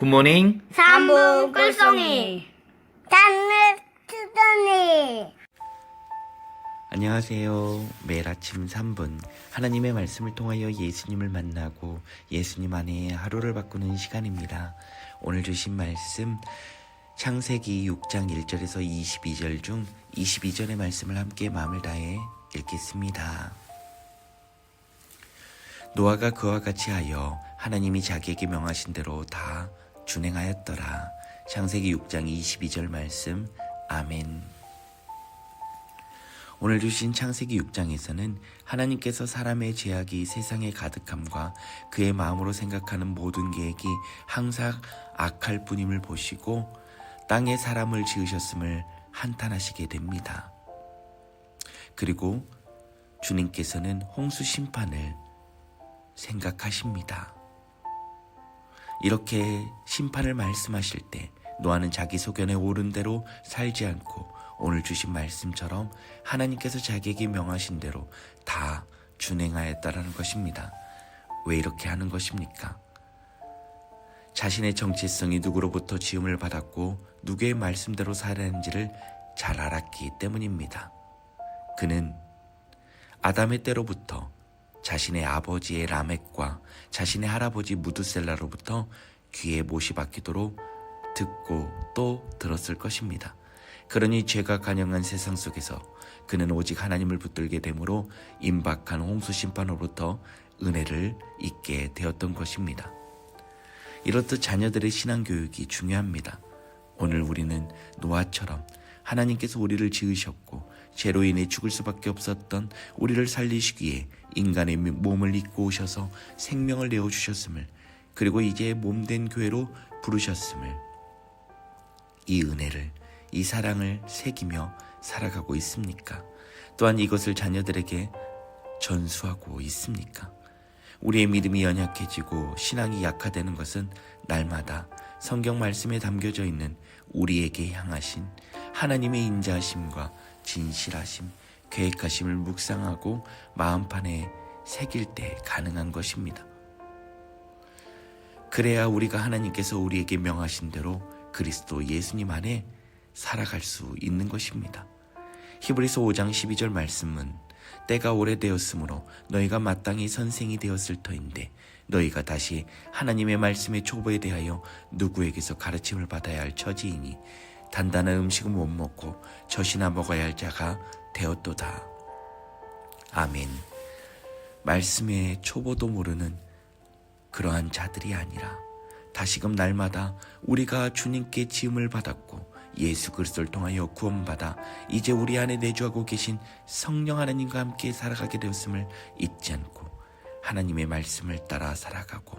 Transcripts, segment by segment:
굿모닝. 3분 꿀송이 단물 투더니. 안녕하세요. 매일 아침 3분 하나님의 말씀을 통하여 예수님을 만나고 예수님 안에 하루를 바꾸는 시간입니다. 오늘 주신 말씀 창세기 6장 1절에서 22절 중 22절의 말씀을 함께 마음을 다해 읽겠습니다. 노아가 그와 같이 하여 하나님이 자기에게 명하신 대로 다 준행하였더라. 창세기 6장 22절 말씀. 아멘. 오늘 주신 창세기 6장에서는 하나님께서 사람의 죄악이 세상에 가득함과 그의 마음으로 생각하는 모든 계획이 항상 악할 뿐임을 보시고 땅에 사람을 지으셨음을 한탄하시게 됩니다. 그리고 주님께서는 홍수 심판을 생각하십니다. 이렇게 심판을 말씀하실 때 노아는 자기 소견에 옳은 대로 살지 않고 오늘 주신 말씀처럼 하나님께서 자기에게 명하신 대로 다 준행하였다라는 것입니다. 왜 이렇게 하는 것입니까? 자신의 정체성이 누구로부터 지음을 받았고 누구의 말씀대로 살아야 하는지를 잘 알았기 때문입니다. 그는 아담의 때로부터 자신의 아버지의 라멕과 자신의 할아버지 무드셀라로부터 귀에 못이 박히도록 듣고 또 들었을 것입니다. 그러니 죄가 간영한 세상 속에서 그는 오직 하나님을 붙들게 되므로 임박한 홍수 심판으로부터 은혜를 잊게 되었던 것입니다. 이렇듯 자녀들의 신앙교육이 중요합니다. 오늘 우리는 노아처럼 하나님께서 우리를 지으셨고 죄로 인해 죽을 수밖에 없었던 우리를 살리시기 위해 인간의 몸을 입고 오셔서 생명을 내어주셨음을, 그리고 이제 몸된 교회로 부르셨음을, 이 은혜를, 이 사랑을 새기며 살아가고 있습니까? 또한 이것을 자녀들에게 전수하고 있습니까? 우리의 믿음이 연약해지고 신앙이 약화되는 것은 날마다 성경 말씀에 담겨져 있는 우리에게 향하신 하나님의 인자하심과 진실하심, 계획하심을 묵상하고 마음판에 새길 때 가능한 것입니다. 그래야 우리가 하나님께서 우리에게 명하신 대로 그리스도 예수님 안에 살아갈 수 있는 것입니다. 히브리서 5장 12절 말씀은 때가 오래되었으므로 너희가 마땅히 선생이 되었을 터인데 너희가 다시 하나님의 말씀의 초보에 대하여 누구에게서 가르침을 받아야 할 처지이니 단단한 음식은 못 먹고 젖이나 먹어야 할 자가 되었도다. 아멘. 말씀의 초보도 모르는 그러한 자들이 아니라 다시금 날마다 우리가 주님께 지음을 받았고 예수 그리스도를 통하여 구원받아 이제 우리 안에 내주하고 계신 성령 하나님과 함께 살아가게 되었음을 잊지 않고 하나님의 말씀을 따라 살아가고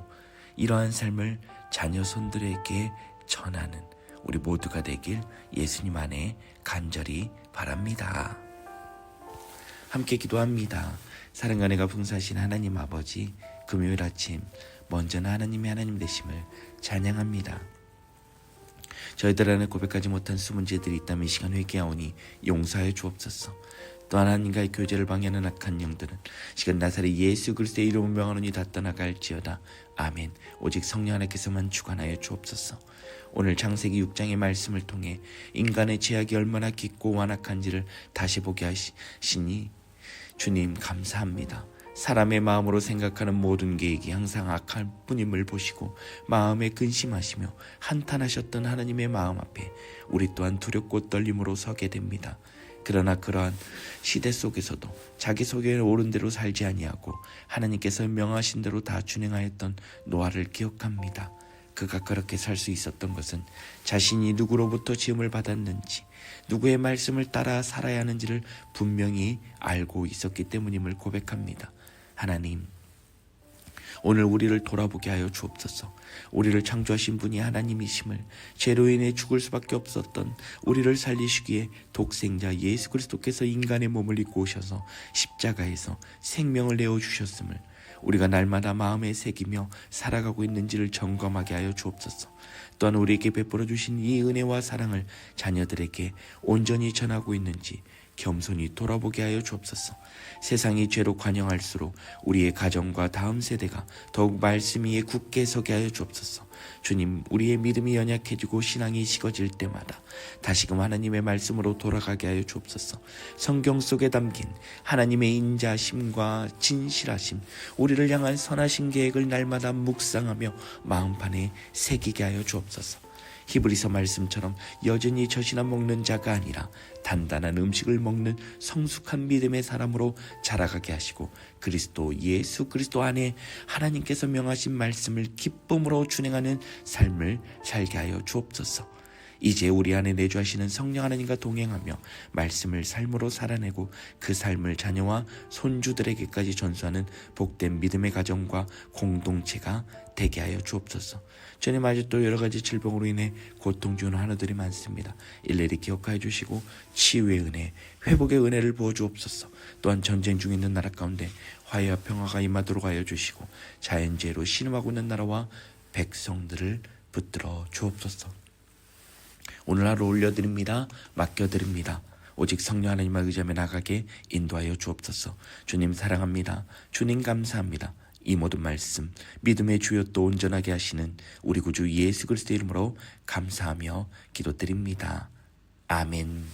이러한 삶을 자녀 손들에게 전하는 우리 모두가 되길 예수님 안에 간절히 바랍니다. 함께 기도합니다. 사랑과 은혜가 풍성하신 하나님 아버지, 금요일 아침 먼저는 하나님의 하나님 되심을 찬양합니다. 저희들 안에 고백하지 못한 수문제들이 있다면 이 시간 회개하오니 용서하여 주옵소서. 또 하나님과의 교제를 방해하는 악한 영들은 시간 나사렛 예수 그리스도의 이름을 명하노니 다 떠나갈지어다. 아멘. 오직 성령 하나님께서만 주관하여 주옵소서. 오늘 창세기 6장의 말씀을 통해 인간의 죄악이 얼마나 깊고 완악한지를 다시 보게 하시니 주님 감사합니다. 사람의 마음으로 생각하는 모든 계획이 항상 악할 뿐임을 보시고 마음에 근심하시며 한탄하셨던 하나님의 마음 앞에 우리 또한 두렵고 떨림으로 서게 됩니다. 그러나 그러한 시대 속에서도 자기 소견에 옳은 대로 살지 아니하고 하나님께서 명하신 대로 다 준행하였던 노아를 기억합니다. 그가 그렇게 살 수 있었던 것은 자신이 누구로부터 지음을 받았는지 누구의 말씀을 따라 살아야 하는지를 분명히 알고 있었기 때문임을 고백합니다. 하나님, 오늘 우리를 돌아보게 하여 주옵소서. 우리를 창조하신 분이 하나님이심을, 죄로 인해 죽을 수밖에 없었던 우리를 살리시기에 독생자 예수 그리스도께서 인간의 몸을 입고 오셔서 십자가에서 생명을 내어주셨음을 우리가 날마다 마음에 새기며 살아가고 있는지를 점검하게 하여 주옵소서. 또한 우리에게 베풀어 주신 이 은혜와 사랑을 자녀들에게 온전히 전하고 있는지 겸손히 돌아보게 하여 주옵소서. 세상이 죄로 관영할수록 우리의 가정과 다음 세대가 더욱 말씀 위에 굳게 서게 하여 주옵소서. 주님, 우리의 믿음이 연약해지고 신앙이 식어질 때마다 다시금 하나님의 말씀으로 돌아가게 하여 주옵소서. 성경 속에 담긴 하나님의 인자심과 진실하심, 우리를 향한 선하신 계획을 날마다 묵상하며 마음판에 새기게 하여 주옵소서. 히브리서 말씀처럼 여전히 젖이나 먹는 자가 아니라 단단한 음식을 먹는 성숙한 믿음의 사람으로 자라가게 하시고 예수 그리스도 안에 하나님께서 명하신 말씀을 기쁨으로 준행하는 삶을 살게 하여 주옵소서. 이제 우리 안에 내주하시는 성령 하나님과 동행하며 말씀을 삶으로 살아내고 그 삶을 자녀와 손주들에게까지 전수하는 복된 믿음의 가정과 공동체가 되게 하여 주옵소서. 주님, 아직도 여러 가지 질병으로 인해 고통 중인 환우들이 많습니다. 일일이 기억하여 주시고 치유의 은혜, 회복의 은혜를 부어 주옵소서. 또한 전쟁 중에 있는 나라 가운데 화해와 평화가 임하도록 하여 주시고 자연재해로 신음하고 있는 나라와 백성들을 붙들어 주옵소서. 오늘 하루 올려드립니다. 맡겨드립니다. 오직 성령 하나님만 의지하며 나가게 인도하여 주옵소서. 주님 사랑합니다. 주님 감사합니다. 이 모든 말씀 믿음의 주여 또 온전하게 하시는 우리 구주 예수 그리스도의 이름으로 감사하며 기도드립니다. 아멘.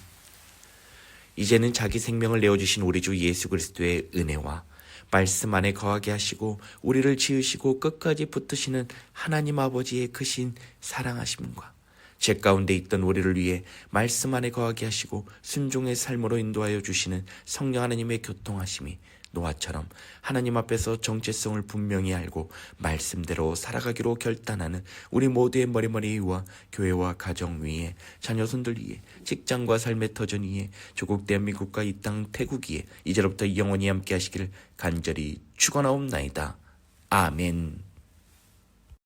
이제는 자기 생명을 내어주신 우리 주 예수 그리스도의 은혜와 말씀 안에 거하게 하시고 우리를 지으시고 끝까지 붙드시는 하나님 아버지의 크신 사랑하심과 죄 가운데 있던 우리를 위해 말씀 안에 거하게 하시고 순종의 삶으로 인도하여 주시는 성령 하나님의 교통하심이 노아처럼 하나님 앞에서 정체성을 분명히 알고 말씀대로 살아가기로 결단하는 우리 모두의 머리머리 위와 교회와 가정 위에 자녀손들 위에 직장과 삶의 터전 위에 조국 대한민국과 이 땅 태국 위에 이제로부터 영원히 함께 하시기를 간절히 축원하옵나이다. 아멘.